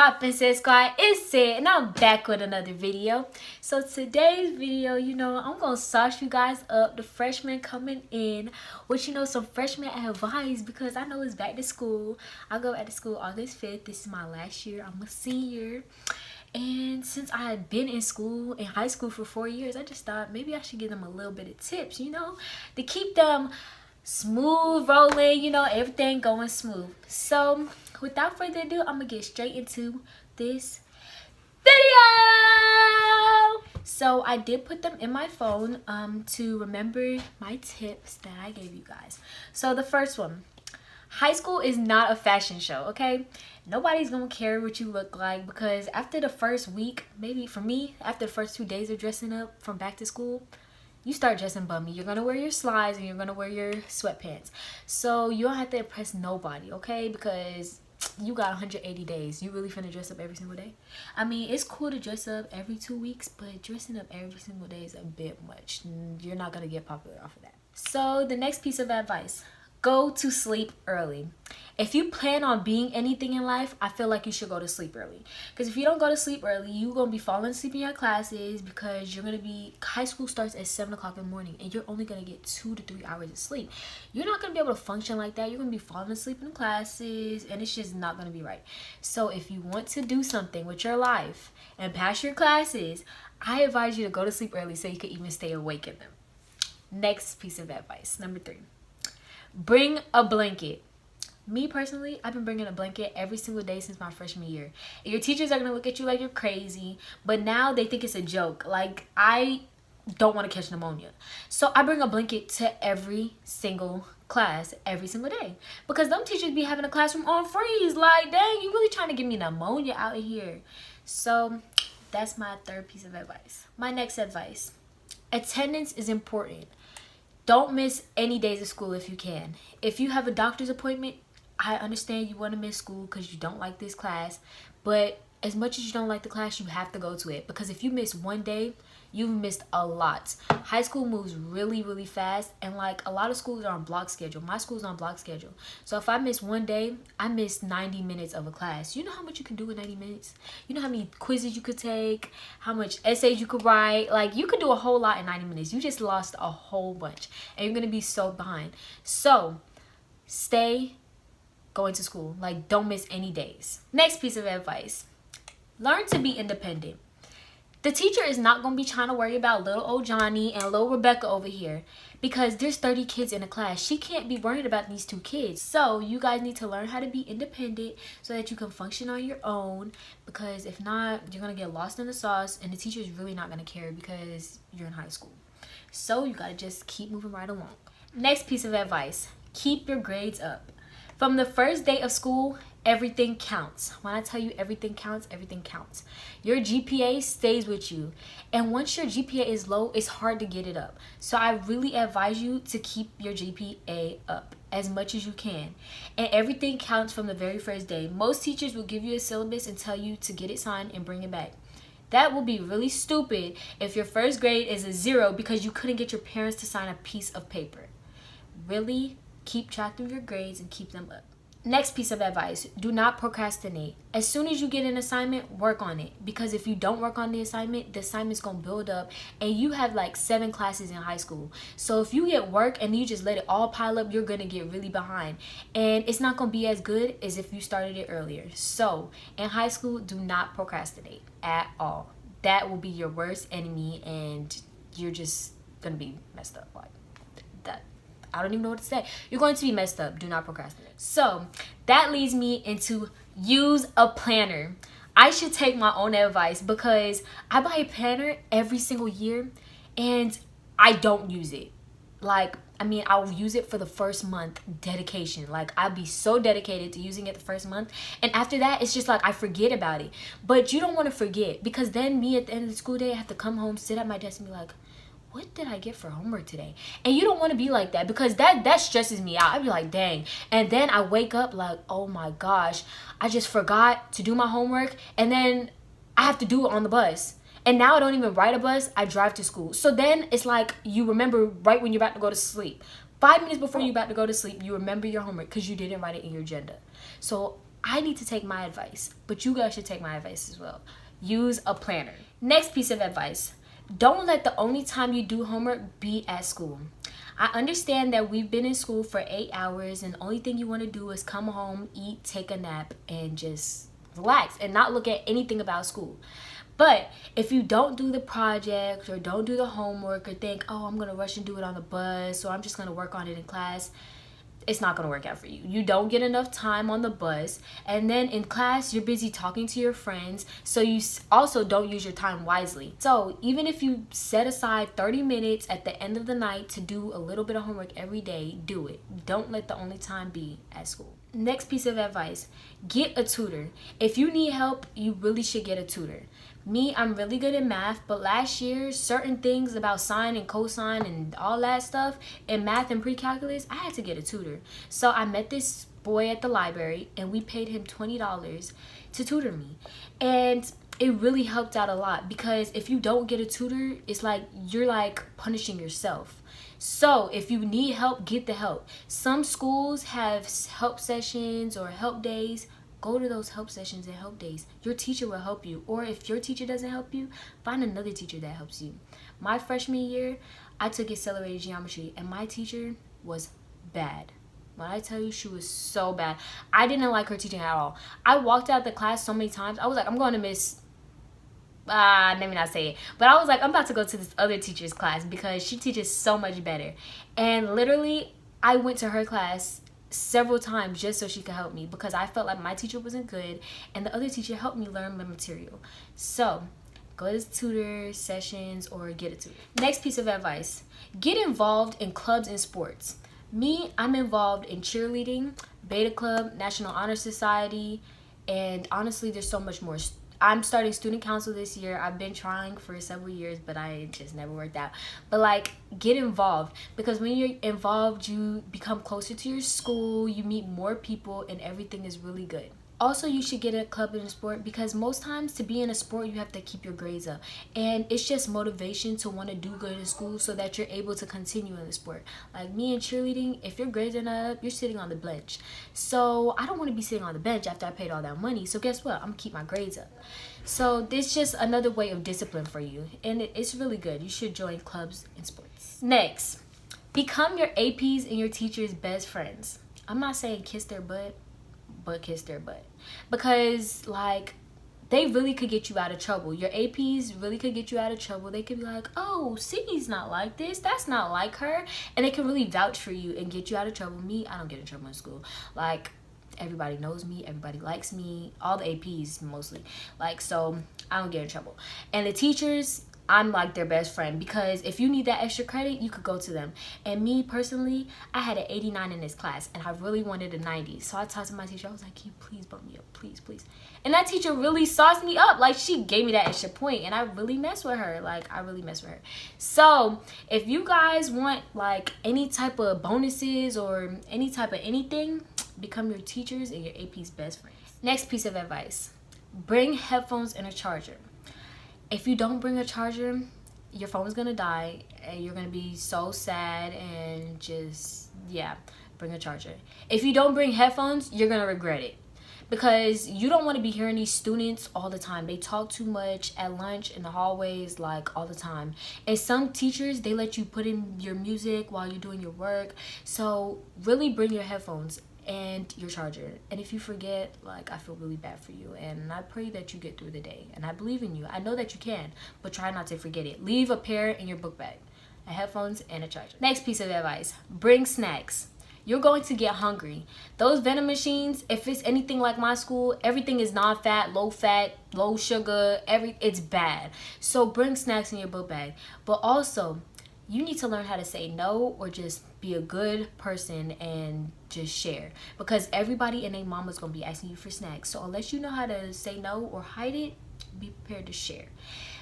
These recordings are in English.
poppin', Sydd squad? It's Sydd and I'm back with another video. So today's video, I'm gonna sauce you guys up, the freshmen coming in with some freshman advice, because I know it's back to school. I go back to school August 5th. This is my last year. I'm a senior. And since I had been in high school for 4 years, I just thought maybe I should give them a little bit of tips, to keep them smooth rolling, everything going smooth. So without further ado, I'm gonna get straight into this video. So I did put them in my phone to remember my tips that I gave you guys. So the first one: high school is not a fashion show, okay? Nobody's gonna care what you look like, because after the first week, maybe for me, after the first 2 days of dressing up from back to school, you start dressing bummy. You're gonna wear your slides and you're gonna wear your sweatpants. So you don't have to impress nobody, okay? Because you got 180 days. You really finna dress up every single day? I mean, it's cool to dress up every 2 weeks, but dressing up every single day is a bit much. You're not gonna get popular off of that. So the next piece of advice: go to sleep early. If you plan on being anything in life, I feel like you should go to sleep early. Because if you don't go to sleep early, you're going to be falling asleep in your classes, because high school starts at 7 o'clock in the morning and you're only going to get 2 to 3 hours of sleep. You're not going to be able to function like that. You're going to be falling asleep in classes and it's just not going to be right. So if you want to do something with your life and pass your classes, I advise you to go to sleep early so you can even stay awake in them. Next piece of advice, number 3. Bring a blanket. Me personally, I've been bringing a blanket every single day since my freshman year. And your teachers are going to look at you like you're crazy, but now they think it's a joke. Like, I don't want to catch pneumonia. So I bring a blanket to every single class every single day, because them teachers be having a classroom on freeze. Like, dang, you really trying to give me pneumonia out of here. So that's my 3rd piece of advice. My next advice: attendance is important. Don't miss any days of school if you can. If you have a doctor's appointment, I understand you want to miss school because you don't like this class. But as much as you don't like the class, you have to go to it. Because if you miss one day, you've missed a lot. High school moves really, really fast. And like, a lot of schools are on block schedule. My school's on block schedule. So if I miss one day, I miss 90 minutes of a class. You know how much you can do in 90 minutes? You know how many quizzes you could take? How much essays you could write? Like, you could do a whole lot in 90 minutes. You just lost a whole bunch. And you're going to be so behind. So stay going to school. Like, don't miss any days. Next piece of advice: learn to be independent. The teacher is not going to be trying to worry about little old Johnny and little Rebecca over here, because there's 30 kids in a class. She can't be worried about these 2 kids. So you guys need to learn how to be independent so that you can function on your own, because if not, you're going to get lost in the sauce and the teacher is really not going to care because you're in high school. So you got to just keep moving right along. Next piece of advice: keep your grades up. From the first day of school, everything counts. When I tell you everything counts, everything counts. Your GPA stays with you. And once your GPA is low, it's hard to get it up. So I really advise you to keep your GPA up as much as you can. And everything counts from the very first day. Most teachers will give you a syllabus and tell you to get it signed and bring it back. That will be really stupid if your first grade is a 0 because you couldn't get your parents to sign a piece of paper. Really keep track of your grades and keep them up. Next piece of advice: do not procrastinate. As soon as you get an assignment, work on it. Because if you don't work on the assignment's going to build up. And you have like 7 classes in high school. So if you get work and you just let it all pile up, you're going to get really behind. And it's not going to be as good as if you started it earlier. So in high school, do not procrastinate at all. That will be your worst enemy and you're just going to be messed up. Like that. I don't even know what to say. You're going to be messed up. Do not procrastinate. So that leads me into use a planner. I should take my own advice, because I buy a planner every single year and I don't use it. Like, I mean, I'll use it for the first month, dedication. Like, I'll be so dedicated to using it the first month. And after that, it's just like I forget about it. But you don't want to forget, because then me at the end of the school day, I have to come home, sit at my desk and be like, what did I get for homework today? And you don't want to be like that, because that stresses me out. I'd be like, dang. And then I wake up like, oh my gosh, I just forgot to do my homework. And then I have to do it on the bus. And now I don't even ride a bus. I drive to school. So then it's like you remember right when you're about to go to sleep. 5 minutes before you're about to go to sleep, you remember your homework because you didn't write it in your agenda. So I need to take my advice, but you guys should take my advice as well. Use a planner. Next piece of advice, don't let the only time you do homework be at school. I understand that we've been in school for 8 hours and the only thing you want to do is come home, eat, take a nap, and just relax and not look at anything about school. But if you don't do the project or don't do the homework or think, oh, I'm going to rush and do it on the bus or I'm just going to work on it in class, it's not going to work out for you. You don't get enough time on the bus, and then in class you're busy talking to your friends, so you also don't use your time wisely. So even if you set aside 30 minutes at the end of the night to do a little bit of homework every day, do it. Don't let the only time be at school. Next piece of advice, get a tutor. If you need help, you really should get a tutor. Me, I'm really good at math, but last year, certain things about sine and cosine and all that stuff in math and pre-calculus, I had to get a tutor. So I met this boy at the library and we paid him $20 to tutor me. And it really helped out a lot, because if you don't get a tutor, it's like you're like punishing yourself. So if you need help, get the help. Some schools have help sessions or help days. Go to those help sessions and help days. Your teacher will help you. Or if your teacher doesn't help you, find another teacher that helps you. My freshman year, I took accelerated geometry and my teacher was bad. When I tell you, she was so bad. I didn't like her teaching at all. I walked out the class so many times. I was like, I'm going to miss... let me not say it. But I was like, I'm about to go to this other teacher's class because she teaches so much better. And literally, I went to her class several times just so she could help me, because I felt like my teacher wasn't good and the other teacher helped me learn my material. So go to tutor sessions or get a tutor. Next piece of advice, get involved in clubs and sports. Me, I'm involved in cheerleading, Beta Club, National Honor Society, and honestly there's so much more. I'm starting student council this year. I've been trying for several years, but I just never worked out. But like, get involved, because when you're involved, you become closer to your school, you meet more people, and everything is really good. Also, you should get a club in a sport, because most times to be in a sport, you have to keep your grades up. And it's just motivation to want to do good in school so that you're able to continue in the sport. Like me in cheerleading, if your grades are not up, you're sitting on the bench. So I don't want to be sitting on the bench after I paid all that money. So guess what? I'm going to keep my grades up. So this just another way of discipline for you. And it's really good. You should join clubs and sports. Next, become your APs and your teachers' best friends. I'm not saying kiss their butt, but kiss their butt, because like they really could get you out of trouble. Your APs really could get you out of trouble. They could be like, oh, Sydney's not like this, that's not like her, and they can really vouch for you and get you out of trouble. Me, I don't get in trouble in school. Like, everybody knows me, everybody likes me, all the APs mostly, like, so I don't get in trouble. And the teachers, I'm like their best friend, because if you need that extra credit, you could go to them. And me personally, I had an 89 in this class and I really wanted a 90. So I talked to my teacher. I was like, can you please bump me up, please, please? And that teacher really sauced me up. Like, she gave me that extra point and I really messed with her. Like, I really messed with her. So if you guys want like any type of bonuses or any type of anything, become your teachers and your AP's best friends. Next piece of advice, bring headphones and a charger. If you don't bring a charger, your phone's gonna die and you're gonna be so sad, and just, yeah, bring a charger. If you don't bring headphones, you're gonna regret it, because you don't want to be hearing these students all the time. They talk too much at lunch, in the hallways, like all the time. And some teachers, they let you put in your music while you're doing your work. So really bring your headphones and your charger. And if you forget, like, I feel really bad for you, and I pray that you get through the day, and I believe in you. I know that you can, but try not to forget it. Leave a pair in your book bag, a headphones and a charger. Next piece of advice, bring snacks. You're going to get hungry. Those vending machines, if it's anything like my school, everything is non-fat, low sugar, it's bad. So bring snacks in your book bag. But also, you need to learn how to say no, or just be a good person and just share, because everybody and their mama's gonna be asking you for snacks. So unless you know how to say no or hide it, be prepared to share,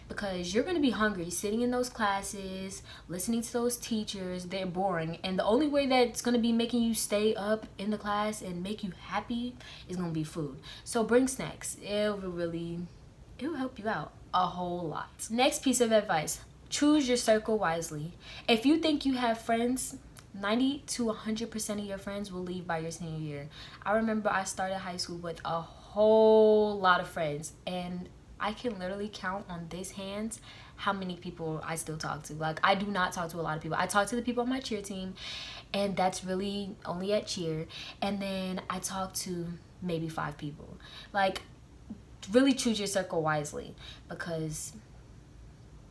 because you're gonna be hungry sitting in those classes, listening to those teachers. They're boring, and the only way that's gonna be making you stay up in the class and make you happy is gonna be food. So bring snacks. It will help you out a whole lot. Next piece of advice, choose your circle wisely. If you think you have friends, 90 to 100% of your friends will leave by your senior year. I remember I started high school with a whole lot of friends, and I can literally count on this hands how many people I still talk to. Like, I do not talk to a lot of people. I talk to the people on my cheer team, and that's really only at cheer. And then I talk to maybe 5 people. Like, really choose your circle wisely, because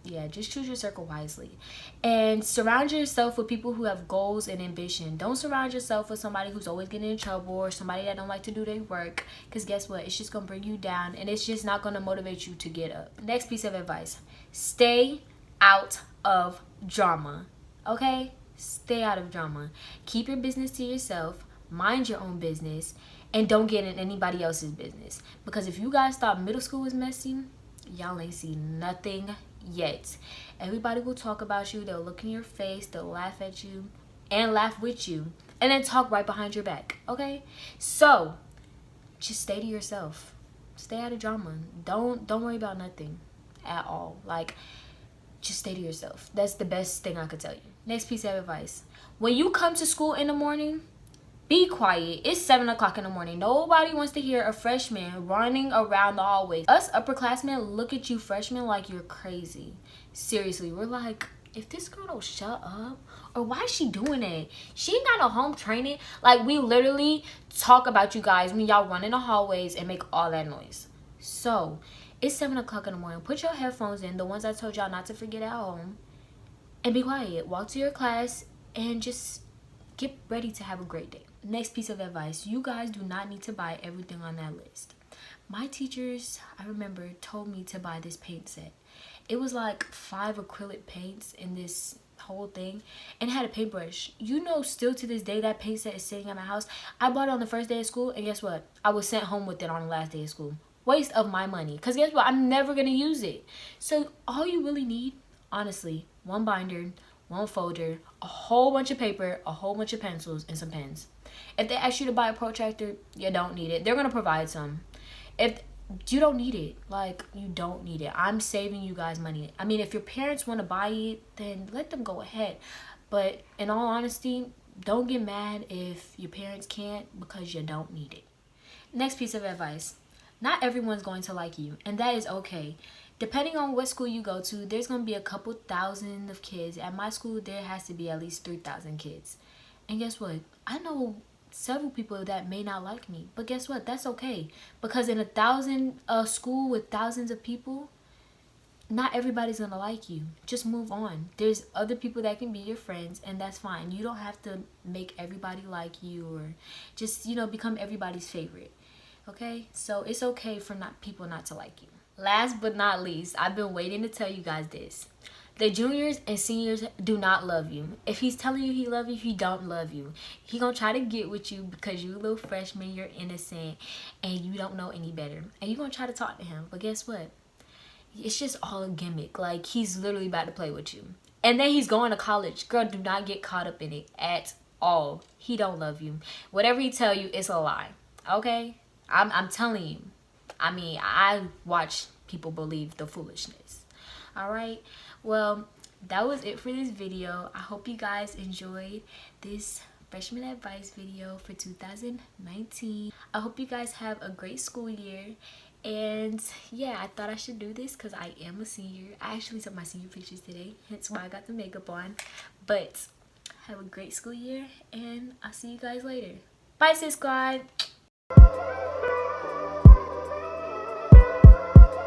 yeah, just choose your circle wisely. And surround yourself with people who have goals and ambition. Don't surround yourself with somebody who's always getting in trouble, or somebody that don't like to do their work, because guess what, it's just gonna bring you down, and it's just not gonna motivate you to get up. Next piece of advice: stay out of drama. Okay, stay out of drama. Keep your business to yourself, mind your own business, and don't get in anybody else's business. Because if you guys thought middle school was messy, y'all ain't see nothing yet. Everybody will talk about you. They'll look in your face, they'll laugh at you and laugh with you, and then talk right behind your back. Okay, so just stay to yourself. Stay out of drama. Don't worry about nothing at all. Like, just stay to yourself. That's the best thing I could tell you. Next piece of advice: when you come to school in the morning, be quiet. It's 7 o'clock in the morning. Nobody wants to hear a freshman running around the hallways. Us upperclassmen look at you freshmen like you're crazy. Seriously, we're like, if this girl don't shut up, or why is she doing it? She ain't got no home training. Like, we literally talk about you guys when y'all run in the hallways and make all that noise. So, it's 7 o'clock in the morning. Put your headphones in, the ones I told y'all not to forget at home, and be quiet. Walk to your class and just get ready to have a great day. Next piece of advice: you guys do not need to buy everything on that list. My teachers, I remember, told me to buy this paint set. It was like 5 acrylic paints in this whole thing, and it had a paintbrush. You know, still to this day, that paint set is sitting at my house. I bought it on the first day of school, and guess what? I was sent home with it on the last day of school. Waste of my money, because guess what? I'm never going to use it. So all you really need, honestly, one binder, one folder, a whole bunch of paper, a whole bunch of pencils, and some pens. If they ask you to buy a protractor, you don't need it. They're going to provide some. If you don't need it, like, you don't need it. I'm saving you guys money. I mean, if your parents want to buy it, then let them go ahead. But in all honesty, don't get mad if your parents can't, because you don't need it. Next piece of advice: not everyone's going to like you, and that is okay. Depending on what school you go to, there's going to be a couple thousand of kids. At my school, there has to be at least 3,000 kids. And guess what? I know several people that may not like me, but guess what? That's okay, because in a school with thousands of people, not everybody's gonna like you. Just move on. There's other people that can be your friends, and that's fine. You don't have to make everybody like you, or just, you know, become everybody's favorite. Okay, so it's okay for people not to like you. Last but not least, I've been waiting to tell you guys this: the juniors and seniors do not love you. If he's telling you he loves you, he don't love you. He gonna try to get with you because you a little freshman, you're innocent, and you don't know any better. And you're gonna try to talk to him. But guess what? It's just all a gimmick. Like, he's literally about to play with you. And then he's going to college. Girl, do not get caught up in it at all. He don't love you. Whatever he tell you, it's a lie. Okay? I'm telling you. I mean, I watch people believe the foolishness. Alright? Well, that was it for this video. I hope you guys enjoyed this freshman advice video for 2019. I hope you guys have a great school year. And yeah, I thought I should do this because I am a senior. I actually took my senior pictures today, hence why I got the makeup on. But have a great school year, and I'll see you guys later. Bye, Sis Squad.